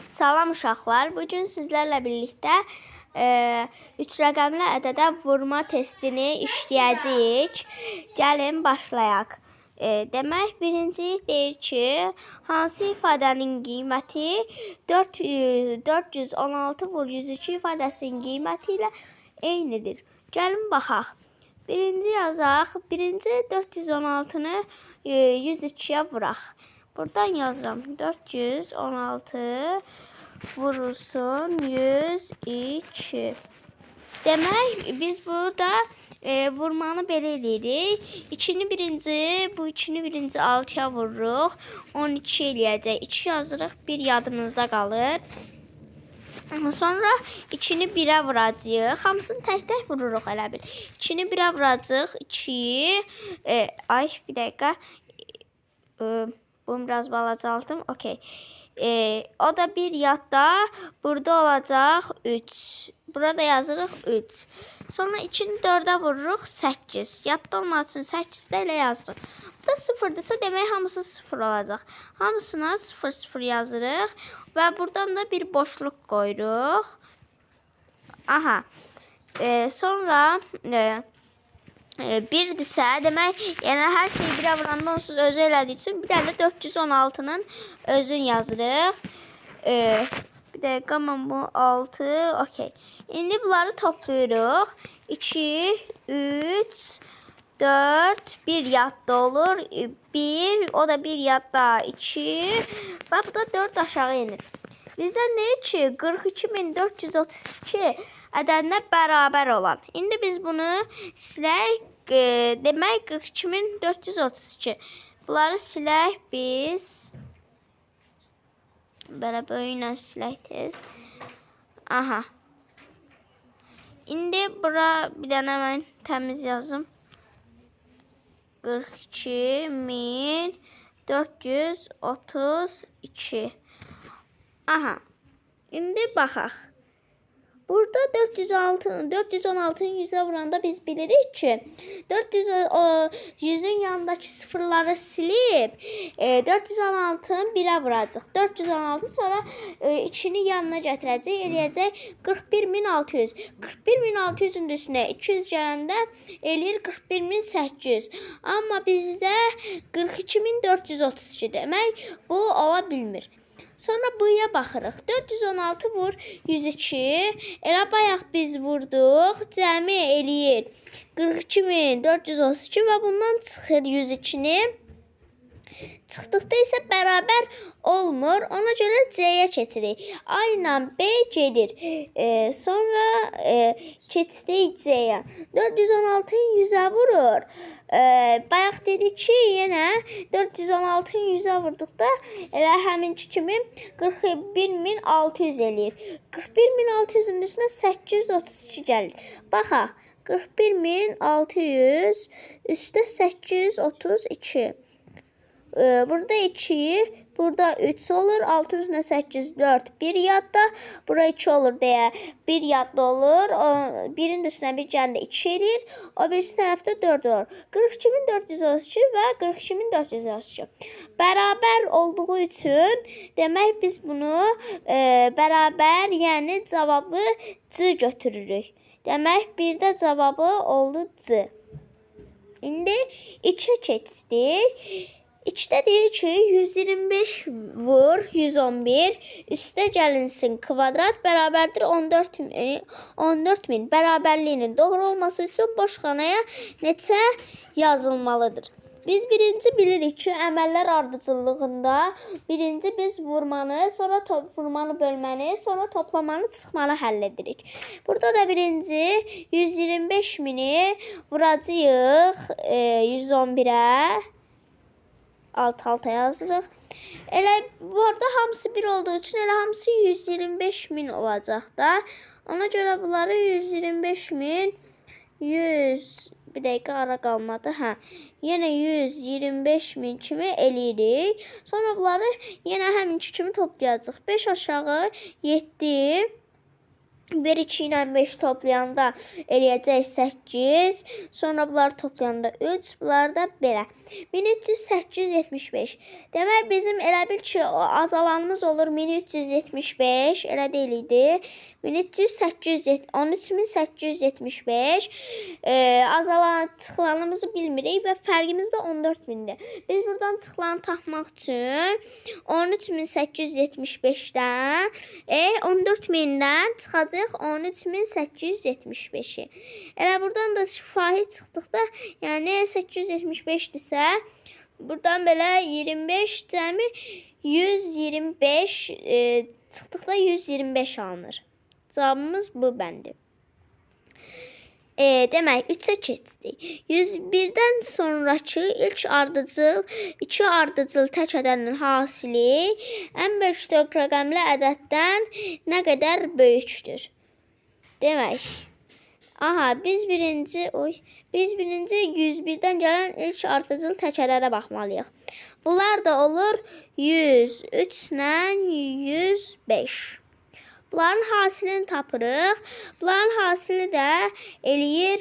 Salam uşaqlar. Bugün sizlərlə birlikdə 3 rəqəmli ədədə vurma testini işləyəcəyik. Gəlin başlayaq. Demək, birinci deyir ki, hansı ifadənin qiyməti 416/102 ifadəsinin qiyməti ilə eynidir. Gəlin baxaq. Birinci yazaq. Birinci 416-nı 102-yə vuraq. Buradan yazıram. 416 vurulsun 102. Demək, biz burada vurmanı belə eləyirik. İçini birinci 6-ya vururuq. 12 eləyəcək. 2 yazırıq, 1 yadımızda qalır. Sonra içini 1-ə vuracağıq. Hamısını tək-tək vururuq elə bil. İçini 1-ə vuracağıq. 2. Bir dəqiqə. Bunu biraz balacaldım. Okey. O da bir yadda. Burada olacaq 3. Burada yazırıq 3. Sonra içini 4-ə vururuq 8. Yadda olmaq üçün 8-də elə yazırıq. Bu da 0-dırsa demək hamısı 0 olacaq. Hamısına 0 yazırıq. Və buradan da bir boşluq qoyuruq. Aha. Sonra... birdirsə, demək, yəni hər şey 1-ə vuranda onsuz özü elədiyi üçün bir dənə 416-nın özünü yazırıq. Bir dəqiqə, mən bu 6, okey. İndi bunları toplayırıq. 2, 3, 4, 1 yadda olur. 1, o da 1 yadda 2 və bu da 4 aşağı inir. Bizdən deyir ki, 42432 ədədinə bərabər olan. İndi biz bunu silək. Demək 42432. Bunları silək biz. Belə böyüklə silək tez. Aha. İndi bura bir dənə mən təmiz yazım. 42432. Aha. İndi baxaq. Burada 416'nın 100'e vuranda biz bilirik ki 100'ün yanındaki sıfırları silip 416'nın 1'e vuracaq. 416 sonra içini yanına gətirəcək, eləyəcək 41600. 41600'ün üstünə 200 gələndə eləyir 41800. Amma bizdə 42432 demək bu ola bilmir. Sonra buya baxırıq. 416 vur 102. Elə bayaq biz vurduq. Cəmi eləyir 42432 və bundan çıxır 102-ni. Çıxdıqda isə bərabər olmur. Ona görə C-yə keçirik. A ilə B gedir. Sonra keçdik C-yə. 416-nın 100-ə vurur. Bayaq dedik ki, yenə 416-nın 100-ə vurduqda elə həminki kimi 41600 eləyir. 41600-ün üstünə 832 gəlir. Baxaq. 41600 üstə 832. Burada 2, burada 3 olur. 6 üstüne 8, 4, 1 yadda. Burada 2 olur deyə 1 yadda olur. Birin üstüne bir gəndə 2 eləyir. O birisi tərəfdə 4 olur. 42432 və 42432. Bərabər olduğu üçün demək biz bunu bərabər, yəni cavabı C götürürük. Demək bir də cavabı oldu C. İndi 2'ə keçdik. 2'də deyir ki, 125 vur 111 üstə gəlinsin kvadrat bərabərdir 14000. Bərabərliyinin doğru olması üçün boş xanaya neçə yazılmalıdır? Biz birinci bilirik ki, əməllər ardıcıllığında birinci biz vurmanı, sonra vurmanı bölməni, sonra toplamanı, çıxmanı həll edirik. Burada da birinci 125.000-i vuracağıq 111'ə. Alt-alta yazırıq. Elə bu arada hamısı 1 olduğu üçün elə hamısı 125.000 olacaq da. Ona görə bunları 125.000 bir dəqiqə ara qalmadı. Hə. Yenə 125.000 kimi eləyirik. Sonra bunları yenə həminki kimi toplayacaq. 5 aşağı 7 1 2 ilə 5 toplayanda eləyəcək 8. Sonra bunları toplayanda 3. Bunlar da belə. 1375. Demək bizim elə bil ki azalanımız olur 1375. Elə deyil idi. 13875. Azalan çıxılanımızı bilmirik və fərqimiz də 14000-dir. Biz buradan çıxılanı tapmaq üçün 13875-dən 14000-dən çıxacaq 13875-i. Elə buradan da şifahi çıxdıqda, yəni 875-dirsə, buradan belə 25 cəmi 125 çıxdıqda 125 alınır. Cavabımız bu bəndi. Demək 3-ə keçdik. 101-dən sonrakı ilk ardıcıl, 2 ardıcıl tək ədədinin hasili ən böyük 4 rəqəmli ədəddən nə qədər böyükdür? Demək, biz birinci 101-dən gələn ilk ardıcıl tək ədədə baxmalıyıq. Bunlar da olur 103 ilə 105. Bunların hasilini tapırıq. Bunların hasili də eləyir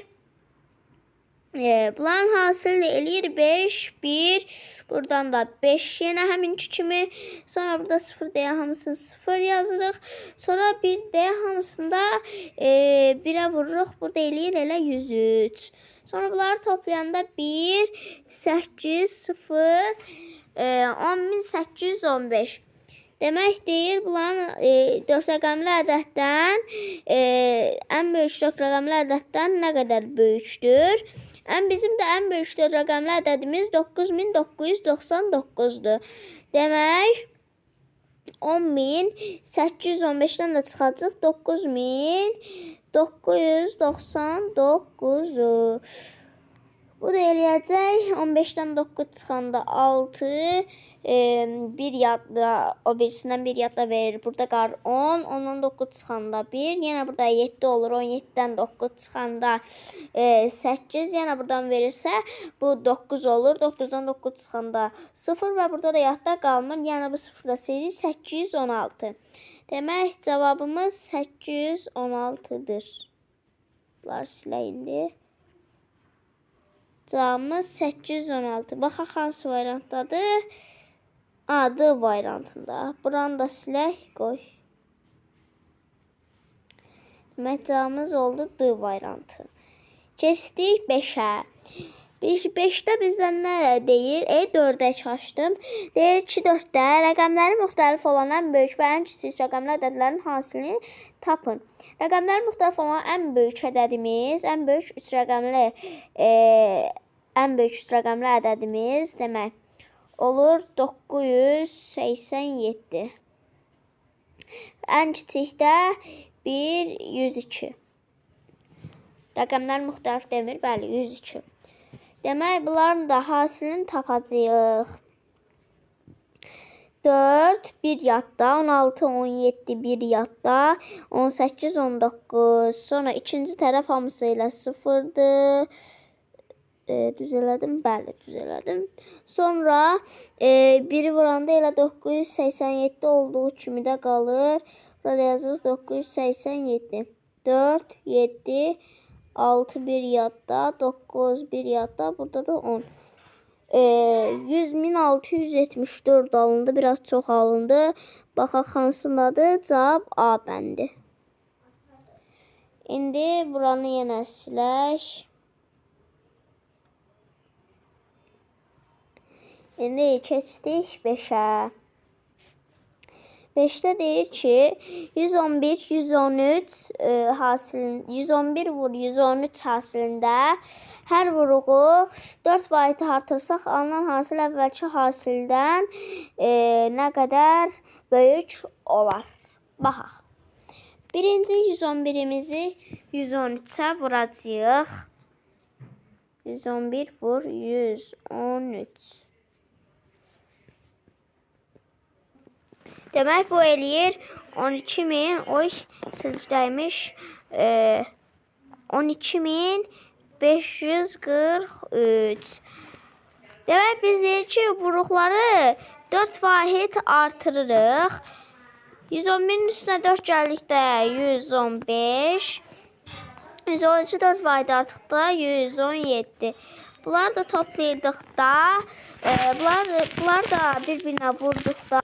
5, 1. Buradan da 5 yenə həminki kimi. Sonra burada 0 deyə hamısını 0 yazırıq. Sonra 1 deyə hamısında 1'ə vururuq. Burada eləyir elə 103. Sonra bunları toplayanda 1, 8, 0, 10815. Demək deyir, bunların 4 rəqəmli ədəddən, ən böyük 4 rəqəmli ədəddən nə qədər böyükdür? Bizim də ən böyük 4 rəqəmli ədədimiz 9999-dur. Demək, 10815-dən də çıxacaq 9999. Bu da eləyəcək 15-dən 9 çıxanda 6, bir yadda, o birisindən bir yadda verir. Burada qar 10, 10'dan 9 çıxanda 1, yenə burada 7 olur, 17-dən 9 çıxanda 8, yenə buradan verirsə bu 9 olur, 9'dan 9 çıxanda 0 və burada da yadda qalmır, yəni bu 0 da silir, 816. Demək cavabımız 816-dır. Bunlar silə indi. Cavabımız 816. Baxaq hansı variantdadır? D variantında. Buranı da silək, qoy. Demək cavabımız oldu D variantı. Keçdik 5-ə. 5-də bizdən nə deyir? 4'ə açdım. Deyir ki, 4'də rəqəmləri müxtəlif olan ən böyük və ən kiçik rəqəmli ədədlərin hasilini tapın. Rəqəmləri müxtəlif olan ən böyük ədədimiz, ən böyük 3 rəqəmli ədədimiz demək olur 987. Ən kiçik də 102. Rəqəmlər müxtəlif demir, bəli, 102. Demək, bunların da hasilini tapacağıq. 4, 1 yadda, 16, 17, 1 yadda, 18, 19. Sonra ikinci tərəf hamısı ilə 0'dır. Düz elədim, bəli, düz elədim. Sonra 1'i vuranda elə 987 olduğu kimi də qalır. Burada yazırız 987. 4, 7, 6, 1 yadda, 9, 1 yadda, burada da 10. 100.674 alındı, biraz çox alındı. Baxaq hansındadır? Cavab A bəndi. İndi buranı yenə silək. İndi keçdik 5'ə. 5'də deyir ki, 111, 113 111 vur 113 hasilində hər vuruğu 4 vahidi artırsaq alınan hasil əvvəlki hasildən nə qədər böyük olar? Baxaq. Birinci 111'imizi 113'ə vuracağıq. 111 vur 113. Demək bu eləyir 12.000, oy sırfdaymış 12.543. Demək biz deyir ki, vuruqları 4 vahid artırırıq. 111'in üstünə 4 gəldikdə 115. 113 4 vardı artıq da 117. Bunlar da toplaydıqda, bunlar da bir-birinə vurduqda.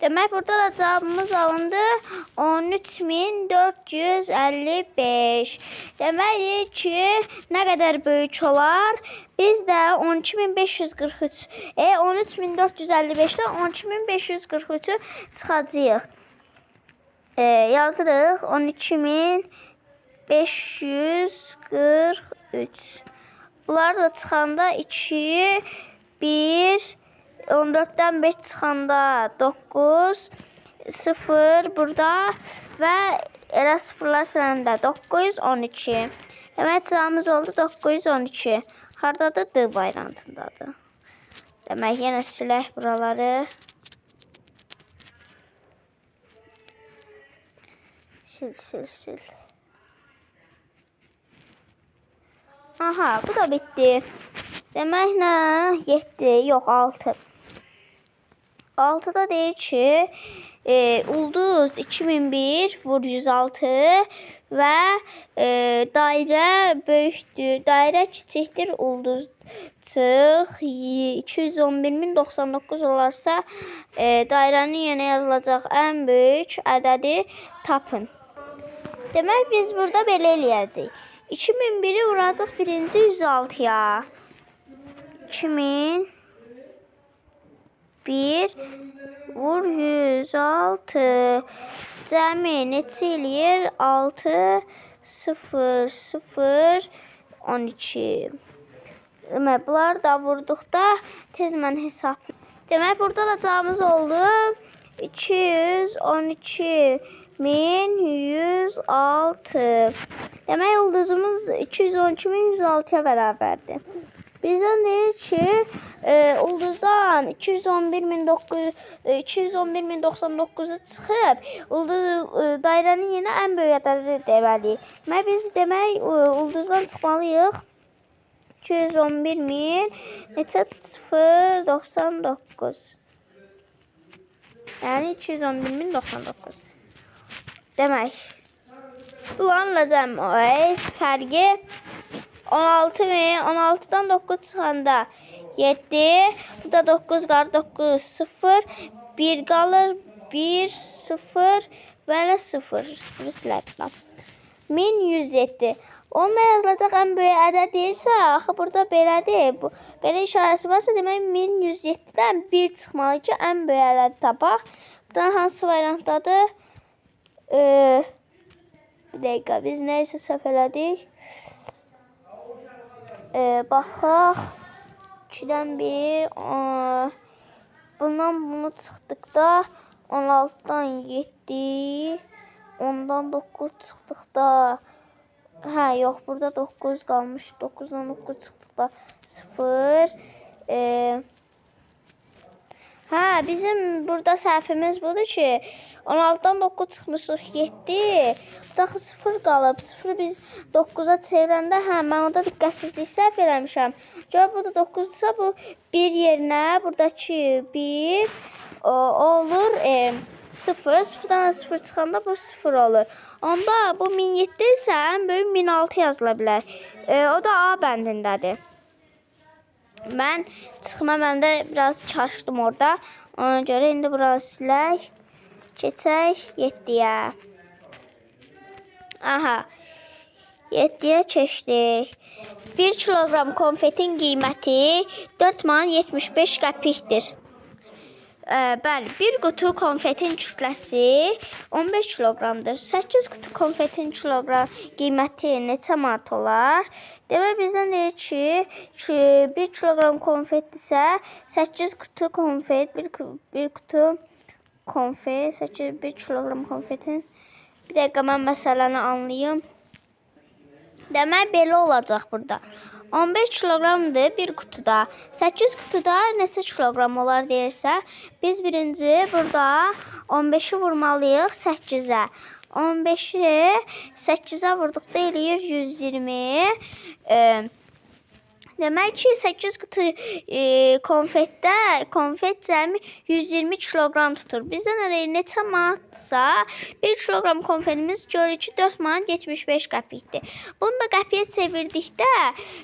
Demək, burada da cavabımız alındı 13.455. Demək ki, nə qədər böyük olar? Biz də 12.543, 13.455-dən 12.543-ü çıxacağıq. Yazırıq 12.543. Bunlar da çıxanda 2, 1, 14'dən 5 çıxanda 9, 0 burada və elə sıfırlar sırasında 912. Demək, cavabımız oldu 912. Haradadır? D variantındadır. Demək, yenə silək buraları. Sil. Aha, bu da bitti. Demək, nə? 7, yox 6. 6'da deyir ki, ulduz 2001 vur 106 və dairə böyükdür, dairə kiçikdir, ulduz çıx 211.099 olarsa dairənin yenə yazılacaq ən böyük ədədi tapın. Demək, biz burada belə eləyəcəyik. 2001'i vuracaq birinci 106'ya. 2001 vur 106. Cəmi neçə eləyir? 6, 0, 0, 12. Demək, bunlar da vurduqda tez mən hesablayayım. Demək, burada da cavabımız oldu 212.106. Demək, ulduzumuz 212.106'ya bərabərdir. Bizdən deyir ki, ulduzdan 211.099'u çıxıb, dairənin yenə ən böyük ədədi deməliyik. Biz demək, ulduzdan çıxmalıyıq. 211.099. Yəni 211.099. Demək, bunlarla cəmi fərqi 16'dan 9 çıxanda 7, bu da 9 qalır, 9, 0, 1 qalır, 1, 0 və elə 0, 0 silərəm. 1107. Onunla yazılacaq ən böyük ədəd deyirsə, axı burada belədir. Belə işarəsi varsa, demək 1107-dən 1 çıxmalı ki, ən böyük ədəd tapaq. Buradan hansı variantdadır? Bir dəqiqə, biz neysə səhv elədik. Baxaq. 2'dən 1. Bundan bunu çıxdıqda 16'dan 7. 10'dan 9 çıxdıqda. Hə, yox, burada 9 qalmış. 9'dan 9 çıxdıqda 0. Hə, bizim burada səhvimiz budur ki, 16'dan 9 çıxmışıq 7. Daxı 0 qalıb. 0 biz 9'a çevirəndə, hə, mən orada diqqətsizlik səhv eləmişəm. Gör, burada 9-dursa, bu 1 yerinə, buradakı 1 olur 0. 0'dan 0 çıxanda bu 0 olur. Onda bu 1007 isə ən böyük 1006 yazıla bilər. O da A bəndindədir. Mən çıxma məndə biraz çaşdım orada. Ona görə indi burası silək. Keçək 7'yə. Aha. 7'yə keçdik. 1 kilogram konfetin qiyməti 4,75 qəpikdir. Bəli, bir qutu konfetin kütləsi 15 kiloqramdır. 8 qutu konfetin kiloqram qiyməti neçə manat olar? Demək, bizdən deyir ki, 1 kiloqram konfet isə 8 qutu konfet, 1 qutu konfet, 1 kiloqram konfetin. Bir dəqiqə, mən məsələni anlayayım. Demək, belə olacaq burada. 15 kiloqramdır bir qutuda. 8 qutuda neçə kiloqram olar deyirsə, biz birinci burada 15'i vurmalıyıq 8'ə. 15'i 8'ə vurduqda eləyir 120. Demək ki, 8 qutu konfet cəmi 120 kiloqram tutur. Bizdən elə neçə manatsa, 1 kiloqram konfetimiz görür ki, 4 manat 75 qəpikdir. Bunu da qəpiyə çevirdikdə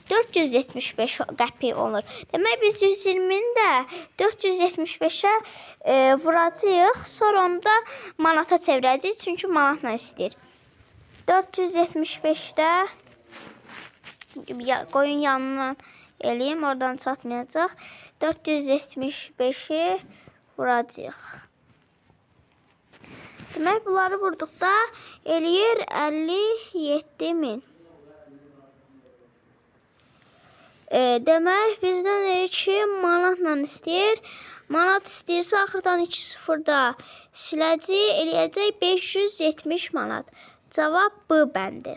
475 qəpik olur. Demək, biz 120-ni də 475-ə vuracağıq, sonra onu da manata çevirəcəyik, çünki manatla istəyir. 475-də qoyun yanından eləyim, oradan çatmayacaq. 475-i vuracaq. Demək, bunları vurduqda eləyir 57.000. Demək, bizdən eləyir ki, manatla istəyir. Manat istəyirsə, axırdan 2-0-da siləcək, eləyəcək 570 manat. Cavab B bəndi.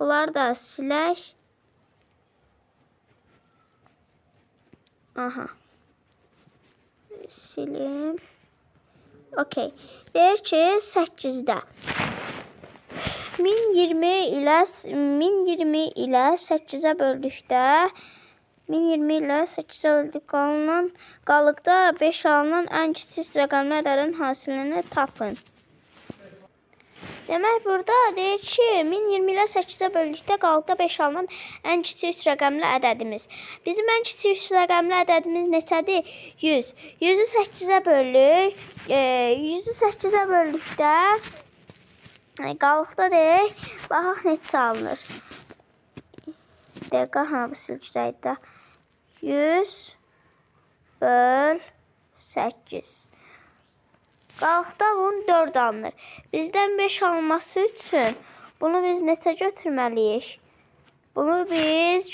Bunları da silək. Aha. Silim. Okey. Deyir ki, 8-də. 1020 ilə 8-ə böldükdə 1020 ilə 8-ə böldük qalıqda 5 alınan ən kiçik rəqəmli ədədin hasilini tapın. Demək, burada deyir ki, 1020 ilə 8-ə böldükdə qalıqda 5 alınan ən kiçik rəqəmli ədədimiz. Bizim ən kiçik rəqəmli ədədimiz neçədir? 100. 100-ü 8-ə bölük. 100-ü 8-ə böldükdə qalıqda deyək, baxaq neçə alınır. Dəqiqə, bu silkidəydə. 100 böl 8. Qalıqda bunun 4 alınır. Bizdən 5 alınması üçün bunu biz neçə götürməliyik? Bunu biz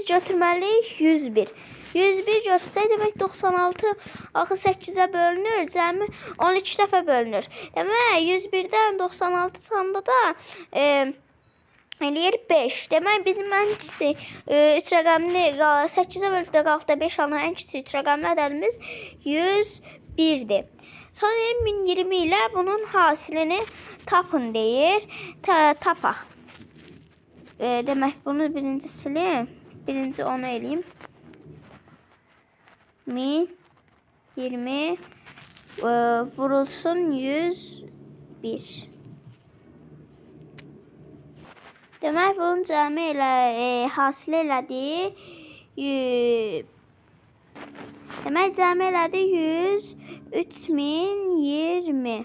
götürməliyik 101. 101 götürsək, demək 96 axı 8-ə bölünür, cəmi 12 dəfə bölünür. Demək, 101-dən 96 çıxanda da eləyir 5. Demək, bizim ən kiçik 3 rəqəmli 8-ə bölükdə qalıqda 5 alınan ən kiçik 3 rəqəmli ədədimiz 101-dir. Sonra 1020 ilə bunun hasilini tapın deyir. Tapaq. Demək, bunu birinci silim. Birinci onu eləyim. 1020 vurulsun 101. Demək, bunun cəmi ilə hasil elədi. Demək, cəmi elədi 103.020.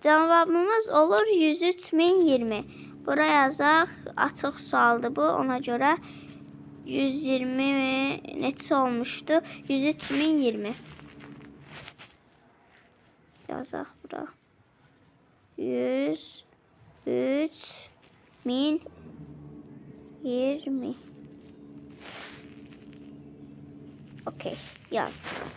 Cavabımız olur 103.020. Bura yazaq, açıq sualdır bu, ona görə 120 neçə olmuşdu? 103.020. Yazaq bura. 103.020. Okey, yazdım.